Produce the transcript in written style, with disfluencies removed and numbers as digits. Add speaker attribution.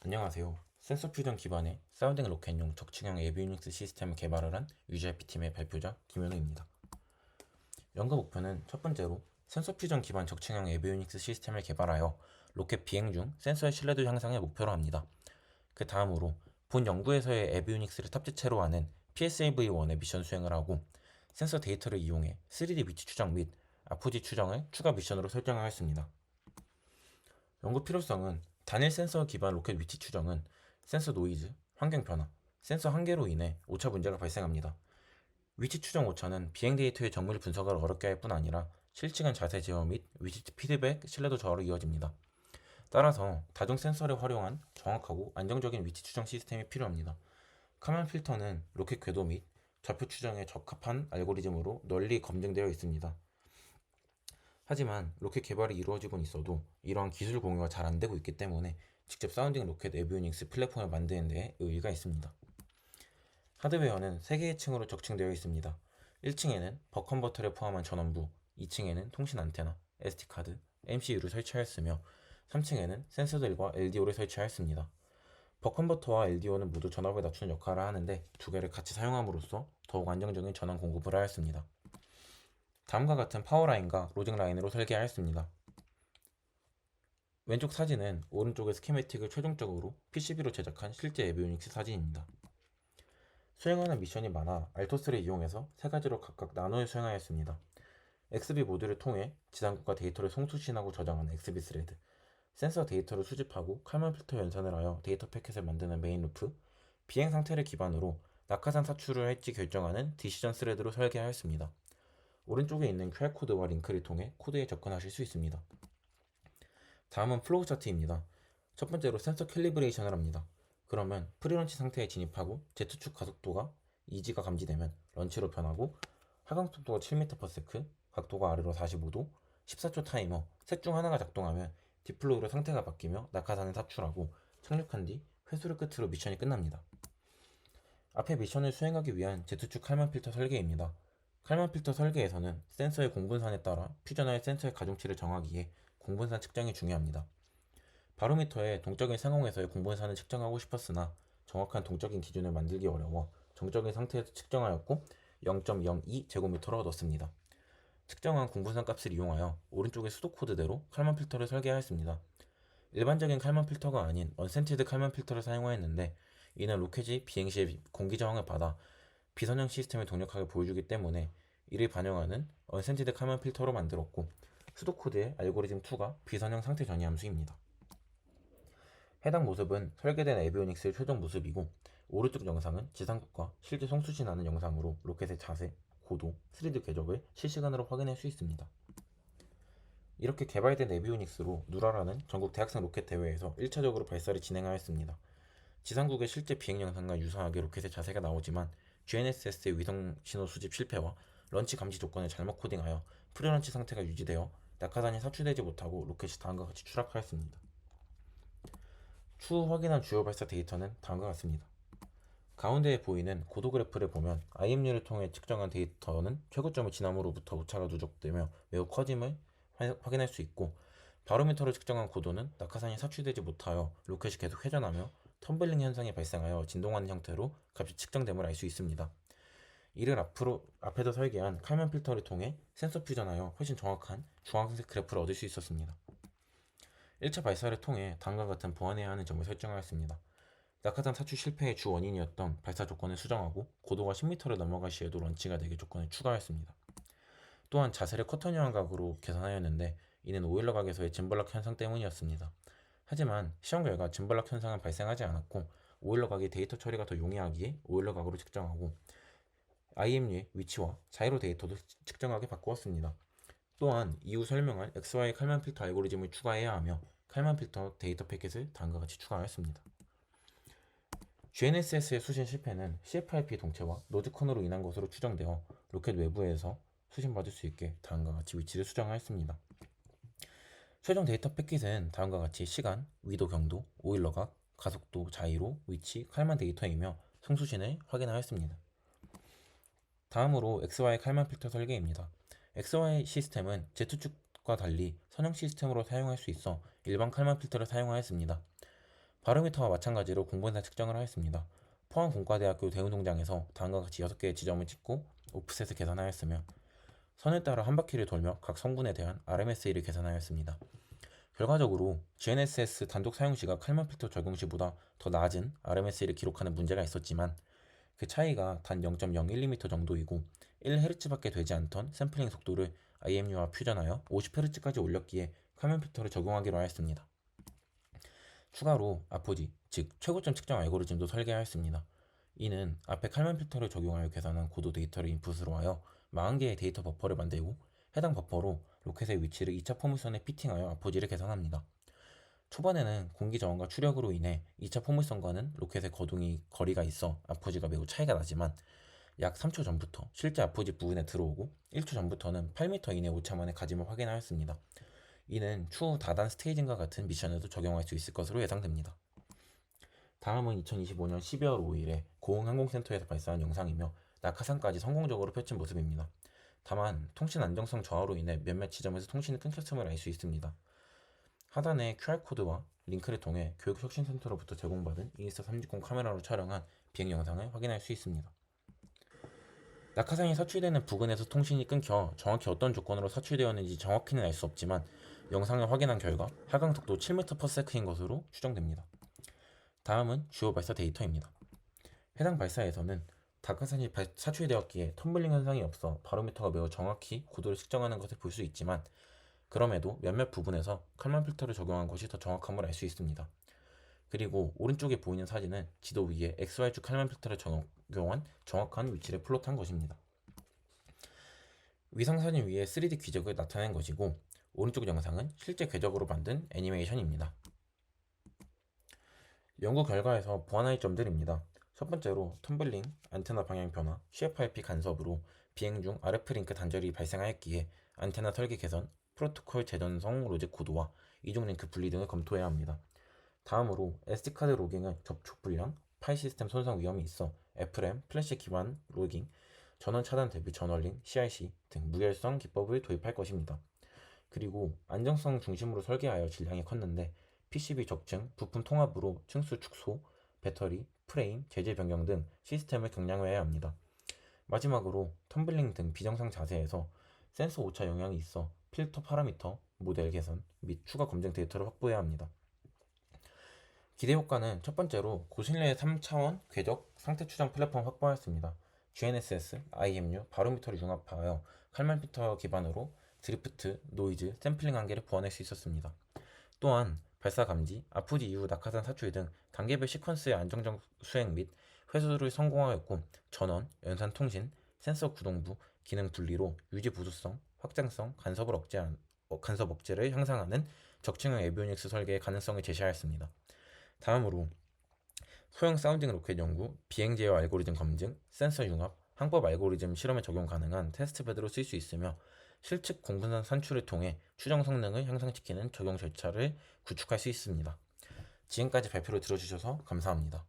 Speaker 1: 안녕하세요. 센서 퓨전 기반의 사운딩 로켓용 적층형 에비유닉스 시스템을 개발을 한 UGIP팀의 발표자 김현우입니다. 연구 목표는 첫 번째로 센서 퓨전 기반 적층형 에비유닉스 시스템을 개발하여 로켓 비행 중 센서의 신뢰도 향상을 목표로 합니다. 그 다음으로 본 연구에서의 에비유닉스를 탑재체로 하는 PSAV-1의 미션 수행을 하고 센서 데이터를 이용해 3D 위치 추정 및 아포지 추정을 추가 미션으로 설정하였습니다. 연구 필요성은 단일 센서 기반 로켓 위치 추정은 센서 노이즈, 환경 변화, 센서 한계로 인해 오차 문제가 발생합니다. 위치 추정 오차는 비행 데이터의 정밀 분석을 어렵게 할 뿐 아니라 실시간 자세 제어 및 위치 피드백 신뢰도 저하로 이어집니다. 따라서 다중 센서를 활용한 정확하고 안정적인 위치 추정 시스템이 필요합니다. 카멘 필터는 로켓 궤도 및 좌표 추정에 적합한 알고리즘으로 널리 검증되어 있습니다. 하지만 로켓 개발이 이루어지곤 있어도 이러한 기술 공유가 잘 안되고 있기 때문에 직접 사운딩 로켓 에비오닉스 플랫폼을 만드는 데 의의가 있습니다. 하드웨어는 3개의 층으로 적층되어 있습니다. 1층에는 버컨버터를 포함한 전원부, 2층에는 통신 안테나, SD카드, MCU를 설치하였으며 3층에는 센서들과 LDO를 설치하였습니다. 버컨버터와 LDO는 모두 전압을 낮추는 역할을 하는데 두 개를 같이 사용함으로써 더욱 안정적인 전원 공급을 하였습니다. 다음과 같은 파워라인과 로직 라인으로 설계하였습니다. 왼쪽 사진은 오른쪽의 스키매틱을 최종적으로 PCB로 제작한 실제 에비오닉스 사진입니다. 수행하는 미션이 많아 알토스를 이용해서 세 가지로 각각 나누어 수행하였습니다. XB 모듈을 통해 지상국과 데이터를 송수신하고 저장하는 XB 스레드, 센서 데이터를 수집하고 칼만 필터 연산을 하여 데이터 패켓을 만드는 메인 루프, 비행 상태를 기반으로 낙하산 사출을 할지 결정하는 디시전 스레드로 설계하였습니다. 오른쪽에 있는 QR코드와 링크를 통해 코드에 접근하실 수 있습니다. 다음은 플로우 차트입니다. 첫 번째로 센서 캘리브레이션을 합니다. 그러면 프리런치 상태에 진입하고 Z축 가속도가 2G가 감지되면 런치로 변하고 하강 속도가 7m/s, 각도가 아래로 45도, 14초 타이머 셋 중 하나가 작동하면 디플로이로 상태가 바뀌며 낙하산을 사출하고 착륙한 뒤 회수를 끝으로 미션이 끝납니다. 앞에 미션을 수행하기 위한 Z축 칼만 필터 설계입니다. 칼만 필터 설계에서는 센서의 공분산에 따라 퓨전할 센서의 가중치를 정하기에 공분산 측정이 중요합니다. 바로미터의 동적인 상황에서의 공분산을 측정하고 싶었으나 정확한 동적인 기준을 만들기 어려워 정적인 상태에서 측정하였고 0.02제곱미터로 얻었습니다. 측정한 공분산 값을 이용하여 오른쪽의 수도 코드대로 칼만 필터를 설계하였습니다. 일반적인 칼만 필터가 아닌 언센티드 칼만 필터를 사용하였는데 이는 로켓이 비행 시에 공기 저항을 받아 비선형 시스템을 동력하게 보여주기 때문에 이를 반영하는 언센티드 칼만 필터로 만들었고 수도코드의 알고리즘 2가 비선형 상태 전이 함수입니다. 해당 모습은 설계된 에비오닉스의 최종 모습이고 오른쪽 영상은 지상국과 실제 송수신하는 영상으로 로켓의 자세, 고도, 3D 궤적을 실시간으로 확인할 수 있습니다. 이렇게 개발된 에비오닉스로 누라라는 전국 대학생 로켓 대회에서 1차적으로 발사를 진행하였습니다. 지상국의 실제 비행 영상과 유사하게 로켓의 자세가 나오지만 GNSS의 위성 신호 수집 실패와 런치 감지 조건을 잘못 코딩하여 프리런치 상태가 유지되어 낙하산이 사출되지 못하고 로켓이 다음과 같이 추락하였습니다. 추후 확인한 주요 발사 데이터는 다음과 같습니다. 가운데에 보이는 고도 그래프를 보면 IMU를 통해 측정한 데이터는 최고점을 지남으로부터 오차가 누적되며 매우 커짐을 확인할 수 있고 바로미터로 측정한 고도는 낙하산이 사출되지 못하여 로켓이 계속 회전하며 텀블링 현상이 발생하여 진동하는 형태로 값이 측정됨을 알 수 있습니다. 이를 앞에서 설계한 칼만 필터를 통해 센서 퓨전하여 훨씬 정확한 주황색 그래프를 얻을 수 있었습니다. 1차 발사를 통해 다음과 같은 보완해야 하는 점을 설정하였습니다. 낙하산 사출 실패의 주 원인이었던 발사 조건을 수정하고 고도가 10m를 넘어갈 시에도 런치가 되게 조건을 추가하였습니다. 또한 자세를 커터형한 각으로 계산하였는데 이는 오일러 각에서의 짐벌락 현상 때문이었습니다. 하지만 시험 결과 짐벌락 현상은 발생하지 않았고 오일러 각의 데이터 처리가 더 용이하기에 오일러 각으로 측정하고 IMU의 위치와 자이로 데이터도 측정하게 바꾸었습니다. 또한 이후 설명할 XY 칼만 필터 알고리즘을 추가해야 하며 칼만 필터 데이터 패킷을 다음과 같이 추가하였습니다. GNSS의 수신 실패는 CFIP 동체와 노드 코너로 인한 것으로 추정되어 로켓 외부에서 수신받을 수 있게 다음과 같이 위치를 수정하였습니다. 최종 데이터 패킷은 다음과 같이 시간, 위도 경도, 오일러각, 가속도, 자이로, 위치, 칼만 데이터이며 송수신을 확인하였습니다. 다음으로 XY 칼만 필터 설계입니다. XY 시스템은 Z축과 달리 선형 시스템으로 사용할 수 있어 일반 칼만 필터를 사용하였습니다. 바로미터와 마찬가지로 공분산 측정을 하였습니다. 포항공과대학교 대운동장에서 다음과 같이 6개의 지점을 찍고 오프셋을 계산하였으며 선을 따라 한 바퀴를 돌며 각 성분에 대한 RMSE를 계산하였습니다. 결과적으로 GNSS 단독 사용 시가 칼만 필터 적용 시보다 더 낮은 RMSE를 기록하는 문제가 있었지만 그 차이가 단 0.012m 정도이고 1Hz밖에 되지 않던 샘플링 속도를 IMU와 퓨전하여 50Hz까지 올렸기에 칼만 필터를 적용하기로 하였습니다. 추가로 아포지, 즉 최고점 측정 알고리즘도 설계하였습니다. 이는 앞에 칼만 필터를 적용하여 계산한 고도 데이터를 인풋으로 하여 40개의 데이터 버퍼를 만들고 해당 버퍼로 로켓의 위치를 2차 포물선에 피팅하여 아포지를 계산합니다. 초반에는 공기 저항과 추력으로 인해 2차 포물선과는 로켓의 거리가 있어 아포지가 매우 차이가 나지만 약 3초 전부터 실제 아포지 부근에 들어오고 1초 전부터는 8m 이내 오차만의 가짐을 확인하였습니다. 이는 추후 다단 스테이징과 같은 미션에도 적용할 수 있을 것으로 예상됩니다. 다음은 2025년 12월 5일에 고흥항공센터에서 발사한 영상이며 낙하산까지 성공적으로 펼친 모습입니다. 다만 통신 안정성 저하로 인해 몇몇 지점에서 통신이 끊겼음을 알 수 있습니다. 하단의 QR코드와 링크를 통해 교육혁신센터로부터 제공받은 인스타360 카메라로 촬영한 비행 영상을 확인할 수 있습니다. 낙하산이 사출되는 부근에서 통신이 끊겨 정확히 어떤 조건으로 사출되었는지 정확히는 알 수 없지만 영상을 확인한 결과 하강 속도 7m/s인 것으로 추정됩니다. 다음은 주요 발사 데이터입니다. 해당 발사에서는 낙하산이 사출되었기에 텀블링 현상이 없어 바로미터가 매우 정확히 고도를 측정하는 것을 볼 수 있지만 그럼에도 몇몇 부분에서 칼만 필터를 적용한 것이 더 정확함을 알 수 있습니다. 그리고 오른쪽에 보이는 사진은 지도 위에 XY축 칼만 필터를 적용한 정확한 위치를 플롯한 것입니다. 위성사진 위에 3D 궤적을 나타낸 것이고 오른쪽 영상은 실제 궤적으로 만든 애니메이션입니다. 연구 결과에서 보완할 점들입니다. 첫 번째로 텀블링, 안테나 방향 변화, QFRP 간섭으로 비행 중 RF 링크 단절이 발생하였기에 안테나 설계 개선, 프로토콜 재전송 로직 고도와 이중 링크 분리 등을 검토해야 합니다. 다음으로 SD카드 로깅은 접촉 불량, 파일 시스템 손상 위험이 있어 FRAM, 플래시 기반 로깅, 전원 차단 대비 전월링, CRC 등 무결성 기법을 도입할 것입니다. 그리고 안정성 중심으로 설계하여 질량이 컸는데 PCB 적층, 부품 통합으로 층수 축소, 배터리, 프레임, 재질 변경 등 시스템을 경량화해야 합니다. 마지막으로 텀블링 등 비정상 자세에서 센서 오차 영향이 있어 필터 파라미터, 모델 개선 및 추가 검증 데이터를 확보해야 합니다. 기대 효과는 첫 번째로 고신뢰의 3차원 궤적 상태 추정 플랫폼 확보하였습니다. GNSS, IMU, 바로미터를 융합하여 칼만 필터 기반으로 드리프트, 노이즈, 샘플링 한계를 보완할 수 있었습니다. 또한 발사 감지, 아프지 이후 낙하산 사출 등 단계별 시퀀스의 안정적 수행 및 회수를 성공하였고 전원, 연산 통신, 센서 구동부, 기능 분리로 유지 보수성, 확장성, 간섭 억제를 향상하는 적층형 에비오닉스 설계의 가능성을 제시하였습니다. 다음으로 소형 사운딩 로켓 연구, 비행 제어 알고리즘 검증, 센서 융합, 항법 알고리즘 실험에 적용 가능한 테스트베드로 쓸 수 있으며 실측 공분산 산출을 통해 추정 성능을 향상시키는 적용 절차를 구축할 수 있습니다. 지금까지 발표를 들어주셔서 감사합니다.